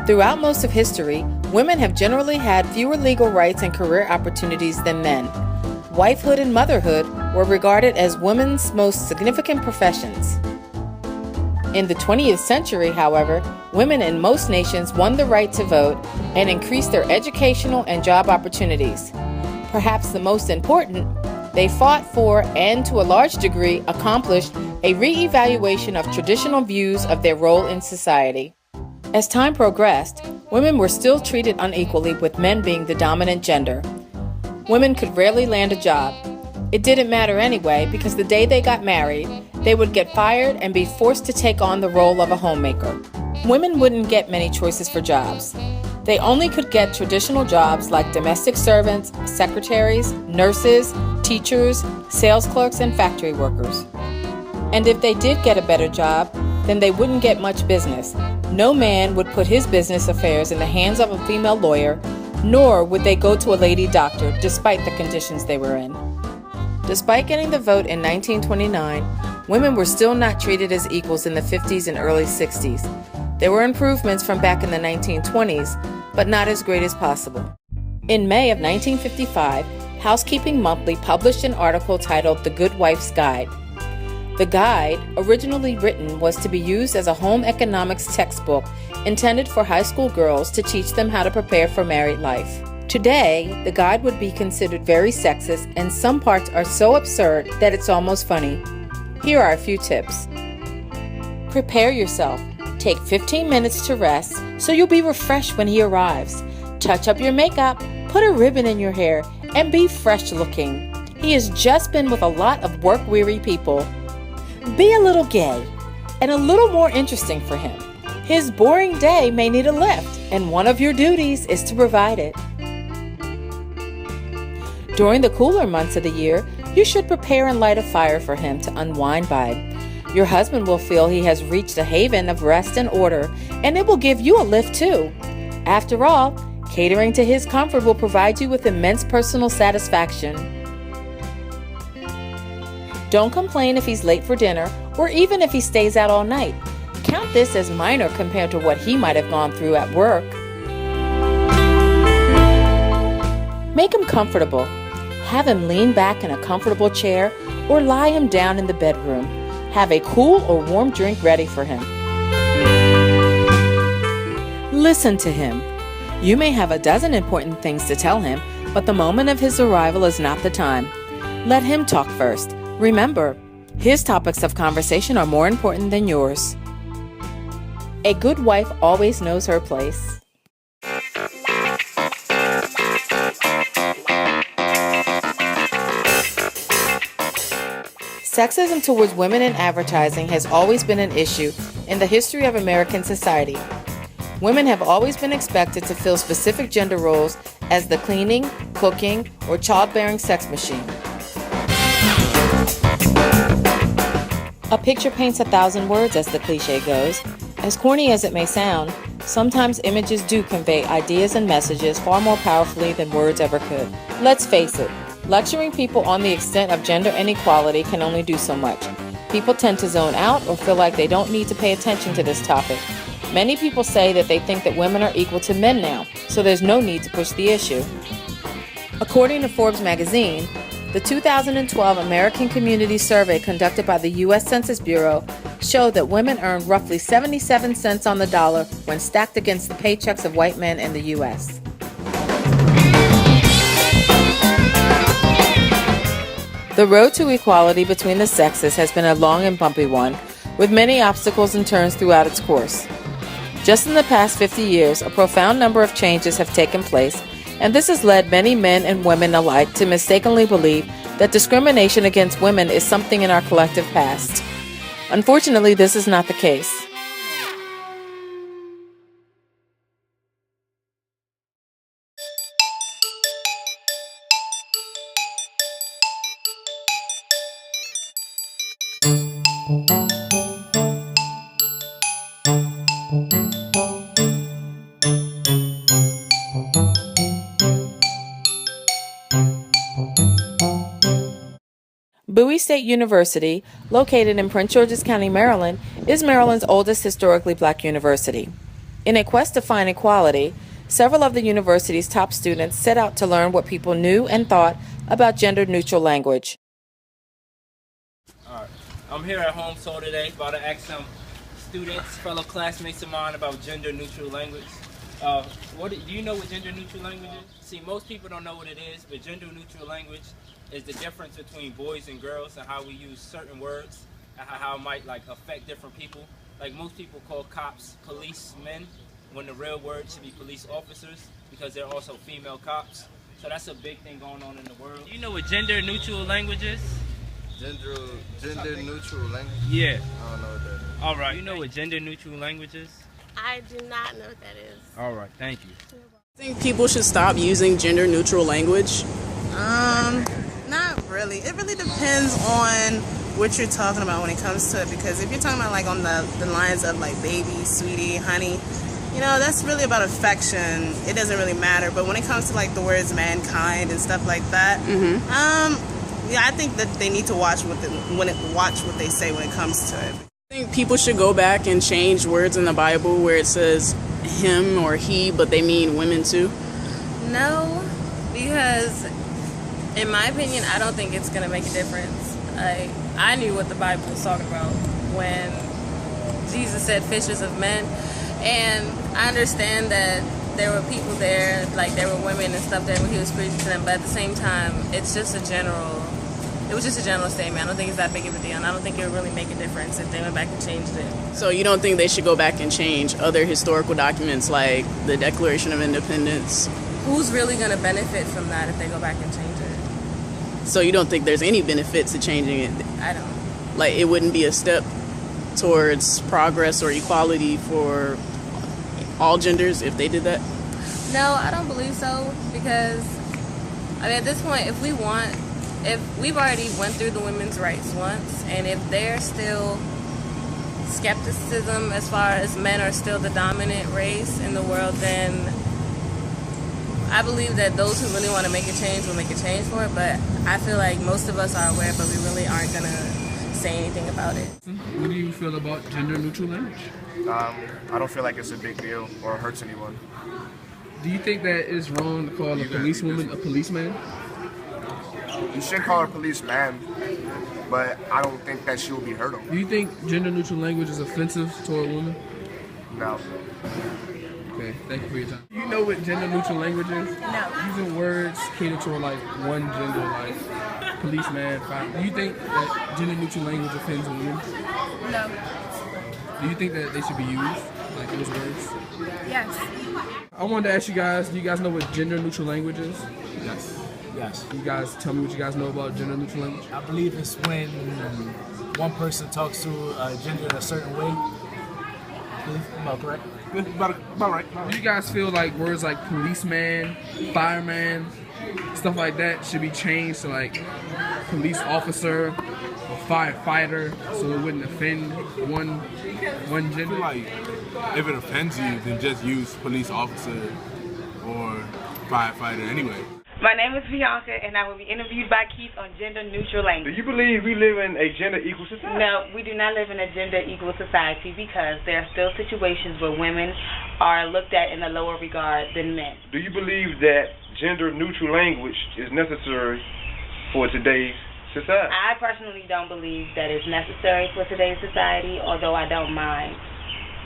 Throughout most of history, women have generally had fewer legal rights and career opportunities than men. Wifehood and motherhood were regarded as women's most significant professions. In the 20th century, however, women in most nations won the right to vote and increased their educational and job opportunities. Perhaps the most important, they fought for and to a large degree accomplished a re-evaluation of traditional views of their role in society. As time progressed, women were still treated unequally, with men being the dominant gender. Women could rarely land a job. It didn't matter anyway, because the day they got married, they would get fired and be forced to take on the role of a homemaker. Women wouldn't get many choices for jobs. They only could get traditional jobs like domestic servants, secretaries, nurses, teachers, sales clerks, and factory workers. And if they did get a better job, then they wouldn't get much business. No man would put his business affairs in the hands of a female lawyer, nor would they go to a lady doctor despite the conditions they were in. Despite getting the vote in 1929, women were still not treated as equals in the 50s and early 60s. There were improvements from back in the 1920s, but not as great as possible. In May of 1955, Housekeeping Monthly published an article titled The Good Wife's Guide. The guide, originally written, was to be used as a home economics textbook intended for high school girls to teach them how to prepare for married life. Today, the guide would be considered very sexist, and some parts are so absurd that it's almost funny. Here are a few tips. Prepare yourself. Take 15 minutes to rest so you'll be refreshed when he arrives. Touch up your makeup, put a ribbon in your hair, and be fresh looking. He has just been with a lot of work-weary people. Be a little gay and a little more interesting for him. His boring day may need a lift, and one of your duties is to provide it. During the cooler months of the year, you should prepare and light a fire for him to unwind by. Your husband will feel he has reached a haven of rest and order, and it will give you a lift too. After all, catering to his comfort will provide you with immense personal satisfaction. Don't complain if he's late for dinner, or even if he stays out all night. Count this as minor compared to what he might have gone through at work. Make him comfortable. Have him lean back in a comfortable chair or lie him down in the bedroom. Have a cool or warm drink ready for him. Listen to him. You may have a dozen important things to tell him, but the moment of his arrival is not the time. Let him talk first. Remember, his topics of conversation are more important than yours. A good wife always knows her place. Sexism towards women in advertising has always been an issue in the history of American society. Women have always been expected to fill specific gender roles as the cleaning, cooking, or childbearing sex machine. A picture paints 1,000 words, as the cliche goes. As corny as it may sound, sometimes images do convey ideas and messages far more powerfully than words ever could. Let's face it, lecturing people on the extent of gender inequality can only do so much. People tend to zone out or feel like they don't need to pay attention to this topic. Many people say that they think that women are equal to men now, so there's no need to push the issue. According to Forbes magazine, the 2012 American Community Survey conducted by the U.S. Census Bureau showed that women earned roughly 77 cents on the dollar when stacked against the paychecks of white men in the U.S. The road to equality between the sexes has been a long and bumpy one, with many obstacles and turns throughout its course. Just in the past 50 years, a profound number of changes have taken place, and this has led many men and women alike to mistakenly believe that discrimination against women is something in our collective past. Unfortunately, this is not the case. Bowie State University, located in Prince George's County, Maryland, is Maryland's oldest historically black university. In a quest to find equality, several of the university's top students set out to learn what people knew and thought about gender-neutral language. Alright, I'm here at Home Soul today, about to ask some students, fellow classmates of mine about gender-neutral language. Do you know what gender-neutral language is? See, most people don't know what it is, but gender-neutral language is the difference between boys and girls and how we use certain words and how it might affect different people. Like most people call cops policemen when the real word should be police officers because they're also female cops. So that's a big thing going on in the world. Do you know what gender-neutral language is? Gender-neutral language? Yeah. I don't know what that is. All right. You know what gender-neutral language is? I do not know what that is. All right. Thank you. I think people should stop using gender-neutral language. Not really. It really depends on what you're talking about when it comes to it, because if you're talking about like on the lines of like baby, sweetie, honey, you know, that's really about affection. It doesn't really matter. But when it comes to like the words mankind and stuff like that, yeah, I think that they need to watch what they say when it comes to it. I think people should go back and change words in the Bible where it says him or he, but they mean women too. No, because in my opinion, I don't think it's going to make a difference. I knew what the Bible was talking about when Jesus said fishers of men. And I understand that there were people there, like there were women and stuff there when he was preaching to them. But at the same time, it was just a general statement. I don't think it's that big of a deal. And I don't think it would really make a difference if they went back and changed it. So you don't think they should go back and change other historical documents like the Declaration of Independence? Who's really going to benefit from that if they go back and change it? So you don't think there's any benefit to changing it? I don't. Like it wouldn't be a step towards progress or equality for all genders if they did that? No, I don't believe so, because I mean at this point, if we've already went through the women's rights once, and if there's still skepticism as far as men are still the dominant race in the world, then I believe that those who really want to make a change will make a change for it. But I feel like most of us are aware, but we really aren't going to say anything about it. What do you feel about gender-neutral language? I don't feel like it's a big deal or hurts anyone. Do you think that it's wrong to call a policewoman a policeman? You should call her policeman, but I don't think that she will be hurt on. Do you think gender-neutral language is offensive toward women? No. Okay, thank you for your time. Do you know what gender-neutral language is? No. Using words cater to like one gender, like policeman, fire. Do you think that gender-neutral language offends women? No. Do you think that they should be used, like those words? Yes. I wanted to ask you guys, do you guys know what gender-neutral language is? Yes. Can you guys tell me what you guys know about gender-neutral language? I believe it's when one person talks to a gender in a certain way. About correct? About right. Do you guys feel like words like policeman, fireman, stuff like that should be changed to like police officer, a firefighter so it wouldn't offend one I gender? feel like if it offends you, then just use police officer or firefighter anyway. My name is Bianca, and I will be interviewed by Keith on gender-neutral language. Do you believe we live in a gender-equal society? No, we do not live in a gender-equal society because there are still situations where women are looked at in a lower regard than men. Do you believe that gender-neutral language is necessary for today's society? I personally don't believe that it's necessary for today's society, although I don't mind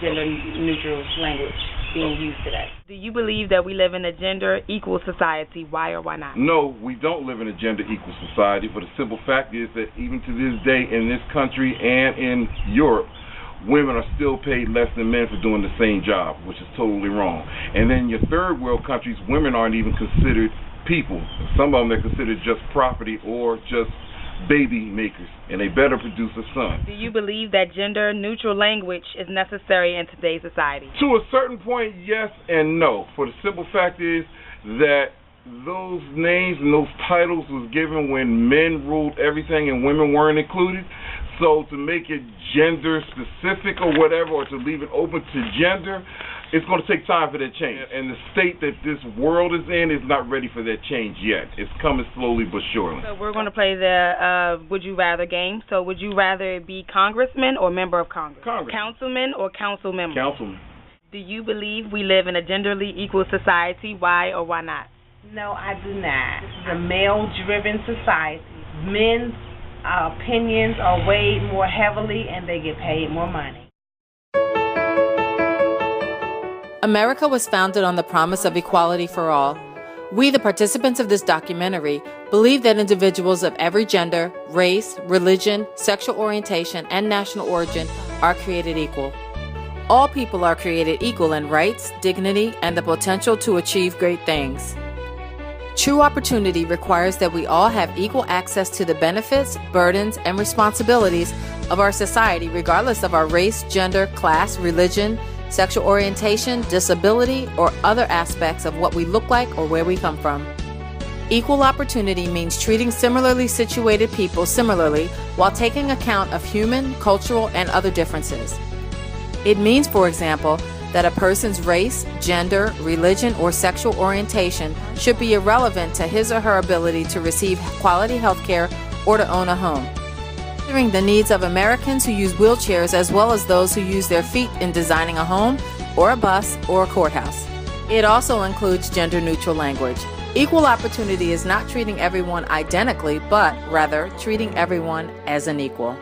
gender-neutral language being used today. Do you believe that we live in a gender-equal society? Why or why not? No, we don't live in a gender-equal society, but the simple fact is that even to this day in this country and in Europe, women are still paid less than men for doing the same job, which is totally wrong. And then in your third world countries, women aren't even considered people. Some of them are considered just property or just baby makers, and they better produce a son. Do you believe that gender-neutral language is necessary in today's society? To a certain point, yes and no. For the simple fact is that those names and those titles was given when men ruled everything and women weren't included. So to make it gender specific or whatever, or to leave it open to gender, it's going to take time for that change. And the state that this world is in is not ready for that change yet. It's coming slowly but surely. So we're going to play the Would You Rather game. So would you rather be congressman or member of Congress? Congress. Councilman or council member? Councilman. Do you believe we live in a genderly equal society? Why or why not? No, I do not. This is a male-driven society. Men's opinions are weighed more heavily and they get paid more money. America was founded on the promise of equality for all. We, the participants of this documentary, believe that individuals of every gender, race, religion, sexual orientation, and national origin are created equal. All people are created equal in rights, dignity, and the potential to achieve great things. True opportunity requires that we all have equal access to the benefits, burdens, and responsibilities of our society, regardless of our race, gender, class, religion, sexual orientation, disability, or other aspects of what we look like or where we come from. Equal opportunity means treating similarly situated people similarly while taking account of human, cultural, and other differences. It means, for example, that a person's race, gender, religion, or sexual orientation should be irrelevant to his or her ability to receive quality health care or to own a home. Considering the needs of Americans who use wheelchairs as well as those who use their feet in designing a home or a bus or a courthouse. It also includes gender-neutral language. Equal opportunity is not treating everyone identically, but rather treating everyone as an equal.